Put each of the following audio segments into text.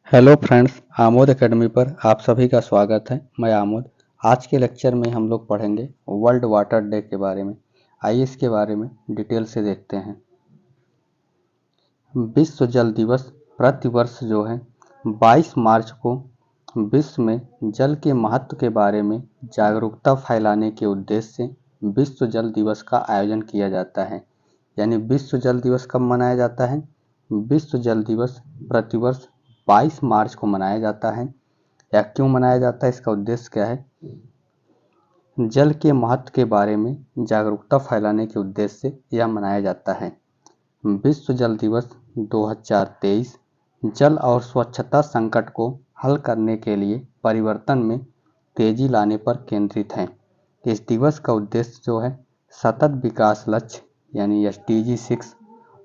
Hello friends, Amod academy पर आप सभी का स्वागत है। मैं आमोद। आज के लेक्चर में हम लोग पढ़ेंगे वर्ल्ड वाटर डे के बारे में। आइए इसके बारे में डिटेल से देखते हैं। विश्व जल दिवस प्रतिवर्ष जो है 22 मार्च को विश्व में जल के महत्व के बारे में जागरूकता फैलाने के उद्देश्य से विश्व जल दिवस का आयोजन किया जाता है। यानी विश्व जल दिवस कब मनाया जाता है? विश्व जल दिवस प्रतिवर्ष 22 मार्च को मनाया जाता है। या क्यों मनाया जाता है, इसका उद्देश्य क्या है? जल के महत्व के बारे में जागरूकता फैलाने के उद्देश्य से यह मनाया जाता है। विश्व जल दिवस 2023 जल और स्वच्छता संकट को हल करने के लिए परिवर्तन में तेजी लाने पर केंद्रित है। इस दिवस का उद्देश्य जो है सतत विकास लक्ष्य यानी SDG 6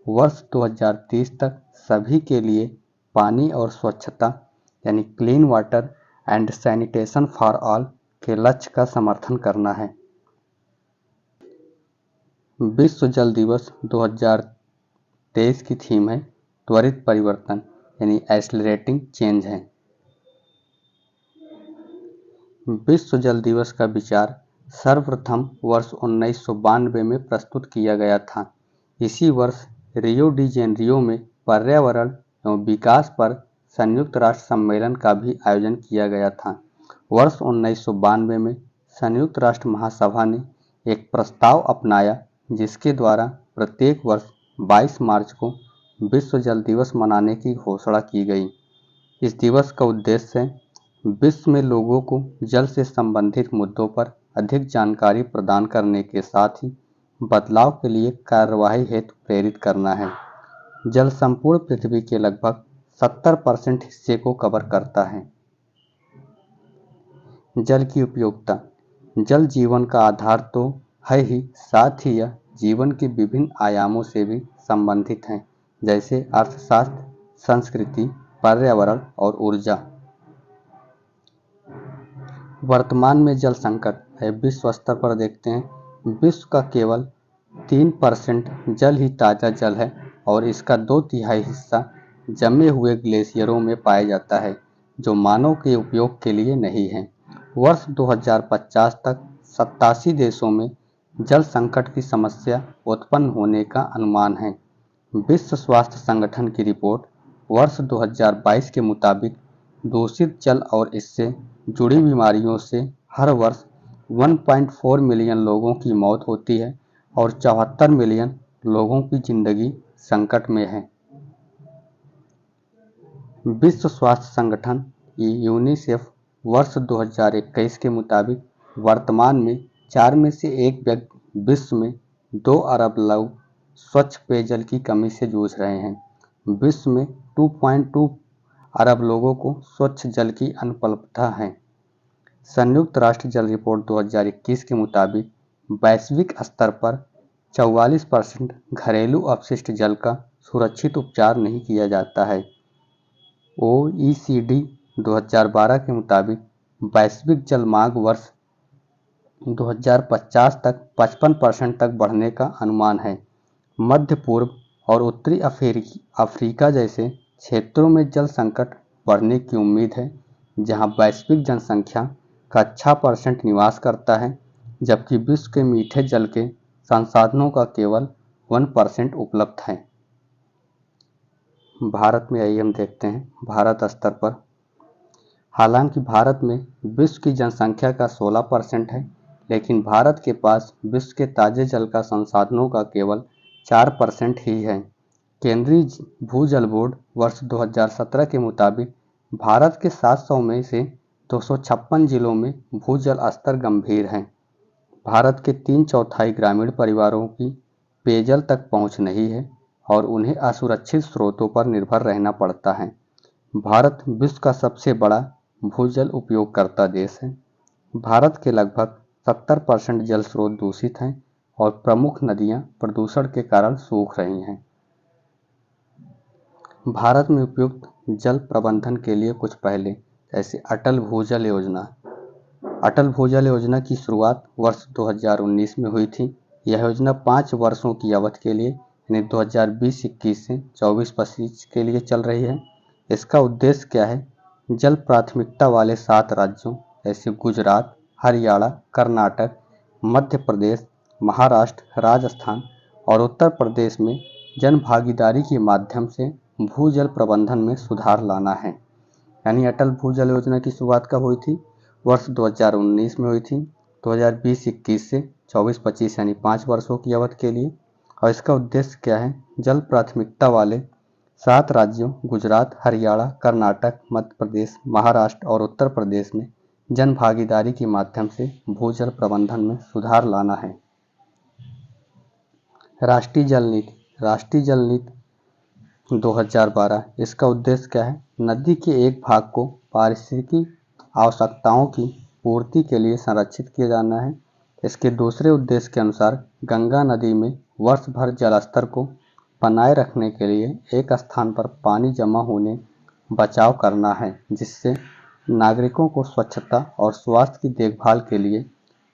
वर्ष 2030 तक सभी के लिए पानी और स्वच्छता यानी clean water and sanitation for all के लक्ष्य का समर्थन करना है। विश्व जल दिवस 2023 की थीम है त्वरित परिवर्तन यानी एक्सेलरेटिंग चेंज है। विश्व जल दिवस का विचार सर्वप्रथम वर्ष 1992 में प्रस्तुत किया गया था। इसी वर्ष रियो डी जेनेरियो में पर्यावरण एवं विकास पर संयुक्त राष्ट्र सम्मेलन का भी आयोजन किया गया था। वर्ष 1992 में संयुक्त राष्ट्र महासभा ने एक प्रस्ताव अपनाया जिसके द्वारा प्रत्येक वर्ष 22 मार्च को विश्व जल दिवस मनाने की घोषणा की गई। इस दिवस का उद्देश्य है विश्व में लोगों को जल से संबंधित मुद्दों पर अधिक जानकारी प्रदान करने के साथ ही बदलाव के लिए कार्यवाही हेतु प्रेरित करना है। जल संपूर्ण पृथ्वी के लगभग 70% हिस्से को कवर करता है। जल की उपयोगिता। जल जीवन का आधार तो है ही, साथ ही यह जीवन के विभिन्न आयामों से भी संबंधित है, जैसे अर्थशास्त्र, संस्कृति, पर्यावरण और ऊर्जा। वर्तमान में जल संकट है। विश्व स्तर पर देखते हैं, विश्व का केवल 3% जल ही ताज़ा जल है और इसका 2/3 हिस्सा जमे हुए ग्लेशियरों में पाया जाता है जो मानव के उपयोग के लिए नहीं है। वर्ष 2050 तक 87 देशों में जल संकट की समस्या उत्पन्न होने का अनुमान है। विश्व स्वास्थ्य संगठन की रिपोर्ट वर्ष 2022 के मुताबिक दूषित जल और इससे जुड़ी बीमारियों से हर वर्ष 1.4 मिलियन लोगों की मौत होती है और 74 मिलियन लोगों की जिंदगी संकट में है। विश्व स्वास्थ्य संगठन यूनिसेफ वर्ष 2021 के मुताबिक वर्तमान में 4 में से 1 व्यक्ति विश्व में 2 अरब लोग स्वच्छ पेयजल की कमी से जूझ रहे हैं। विश्व में 2.2 अरब लोगों को स्वच्छ जल की अनुपलब्धता है। संयुक्त राष्ट्र जल रिपोर्ट 2021 के मुताबिक वैश्विक स्तर पर 44% घरेलू अपशिष्ट जल का सुरक्षित उपचार नहीं किया जाता है। OECD 2012 के मुताबिक वैश्विक जल मांग वर्ष 2050 तक 55% तक बढ़ने का अनुमान है। मध्य पूर्व और उत्तरी अफ्रीका जैसे क्षेत्रों में जल संकट बढ़ने की उम्मीद है, जहां वैश्विक जनसंख्या का 6% निवास करता है, जबकि विश्व के मीठे जल के संसाधनों का केवल 1% उपलब्ध है। भारत में आइए हम देखते हैं भारत स्तर पर। हालांकि भारत में विश्व की जनसंख्या का 16% है, लेकिन भारत के पास विश्व के ताजे जल का संसाधनों का केवल 4% ही है। केंद्रीय भूजल बोर्ड वर्ष 2017 के मुताबिक भारत के 700 में से 256 जिलों में भूजल स्तर गंभीर है। भारत के 3/4 ग्रामीण परिवारों की पेयजल तक पहुंच नहीं है और उन्हें असुरक्षित स्रोतों पर निर्भर रहना पड़ता है। भारत विश्व का सबसे बड़ा भूजल उपयोगकर्ता देश है। भारत के लगभग 70% जल स्रोत दूषित हैं और प्रमुख नदियां प्रदूषण के कारण सूख रही हैं। भारत में उपयुक्त जल प्रबंधन के लिए कुछ पहले, जैसे अटल भूजल योजना। अटल भूजल योजना की शुरुआत वर्ष 2019 में हुई थी। यह योजना 5 वर्षों की अवधि के लिए यानी 2020-21 से 24-25 के लिए चल रही है। इसका उद्देश्य क्या है? जल प्राथमिकता वाले 7 राज्यों जैसे गुजरात, हरियाणा, कर्नाटक, मध्य प्रदेश, महाराष्ट्र, राजस्थान और उत्तर प्रदेश में जन भागीदारी के माध्यम से भूजल प्रबंधन में सुधार लाना है। यानी अटल भूजल योजना की शुरुआत कब हुई थी? वर्ष 2019 में हुई थी। 2020-21 से 24-25 यानी 5 वर्षों की अवधि के लिए। और इसका उद्देश्य क्या है? जल प्राथमिकता वाले 7 राज्यों गुजरात, हरियाणा, कर्नाटक, मध्य प्रदेश, महाराष्ट्र और उत्तर प्रदेश में जन भागीदारी के माध्यम से भूजल प्रबंधन में सुधार लाना है। राष्ट्रीय जल नीति। राष्ट्रीय जल नीति 2012। इसका उद्देश्य क्या है? नदी के एक भाग को पारिस्थितिकी आवश्यकताओं की पूर्ति के लिए संरक्षित किया जाना है। इसके दूसरे उद्देश्य के अनुसार गंगा नदी में वर्ष भर जलस्तर को बनाए रखने के लिए एक स्थान पर पानी जमा होने बचाव करना है, जिससे नागरिकों को स्वच्छता और स्वास्थ्य की देखभाल के लिए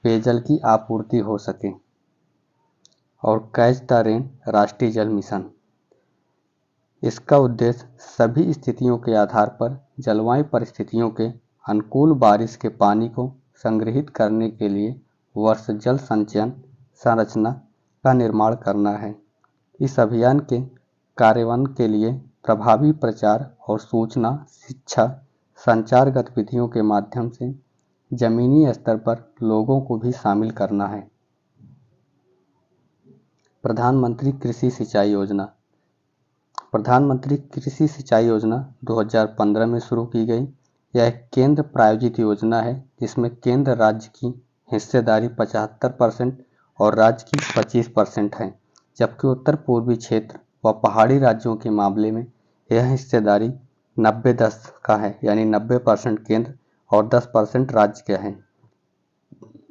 पेयजल की आपूर्ति हो सके। और कैच द रेन राष्ट्रीय जल मिशन। इसका उद्देश्य सभी स्थितियों के आधार पर जलवायु परिस्थितियों के अनुकूल बारिश के पानी को संग्रहित करने के लिए वर्ष जल संचयन संरचना का निर्माण करना है। इस अभियान के कार्यान्वयन के लिए प्रभावी प्रचार और सूचना, शिक्षा, संचार गतिविधियों के माध्यम से जमीनी स्तर पर लोगों को भी शामिल करना है। प्रधानमंत्री कृषि सिंचाई योजना। प्रधानमंत्री कृषि सिंचाई योजना 2015 में शुरू की गई। यह एक केंद्र प्रायोजित योजना है जिसमें केंद्र राज्य की हिस्सेदारी 75% और राज्य की 25% है, जबकि उत्तर पूर्वी क्षेत्र व पहाड़ी राज्यों के मामले में यह हिस्सेदारी 90-10 का है, यानी 90% केंद्र और 10% राज्य के हैं।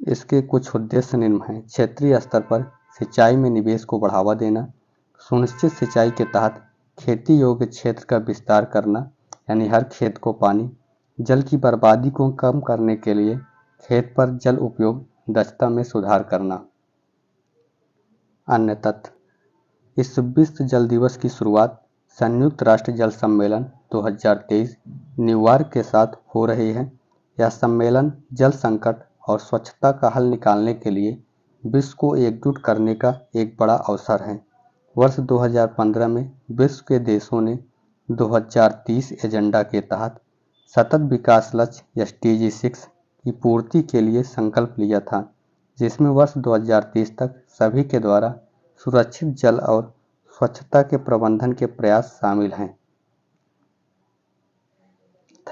इसके कुछ उद्देश्य निम्न हैं। क्षेत्रीय स्तर पर सिंचाई में निवेश को बढ़ावा देना, सुनिश्चित सिंचाई के तहत खेती योग्य क्षेत्र का विस्तार करना, यानी हर खेत को पानी, जल की बर्बादी को कम करने के लिए खेत पर जल उपयोग दक्षता में सुधार करना। अन्य तथ्य। इस विश्व जल दिवस की शुरुआत संयुक्त राष्ट्र जल सम्मेलन 2023 न्यूयॉर्क के साथ हो रही है। यह सम्मेलन जल संकट और स्वच्छता का हल निकालने के लिए विश्व को एकजुट करने का एक बड़ा अवसर है। वर्ष 2015 में विश्व के देशों ने 2030 एजेंडा के तहत सतत विकास लक्ष्य SDG 6 की पूर्ति के लिए संकल्प लिया था, जिसमें वर्ष 2030 तक सभी के द्वारा सुरक्षित जल और स्वच्छता के प्रबंधन के प्रयास शामिल हैं।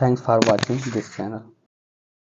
Thanks for watching this channel.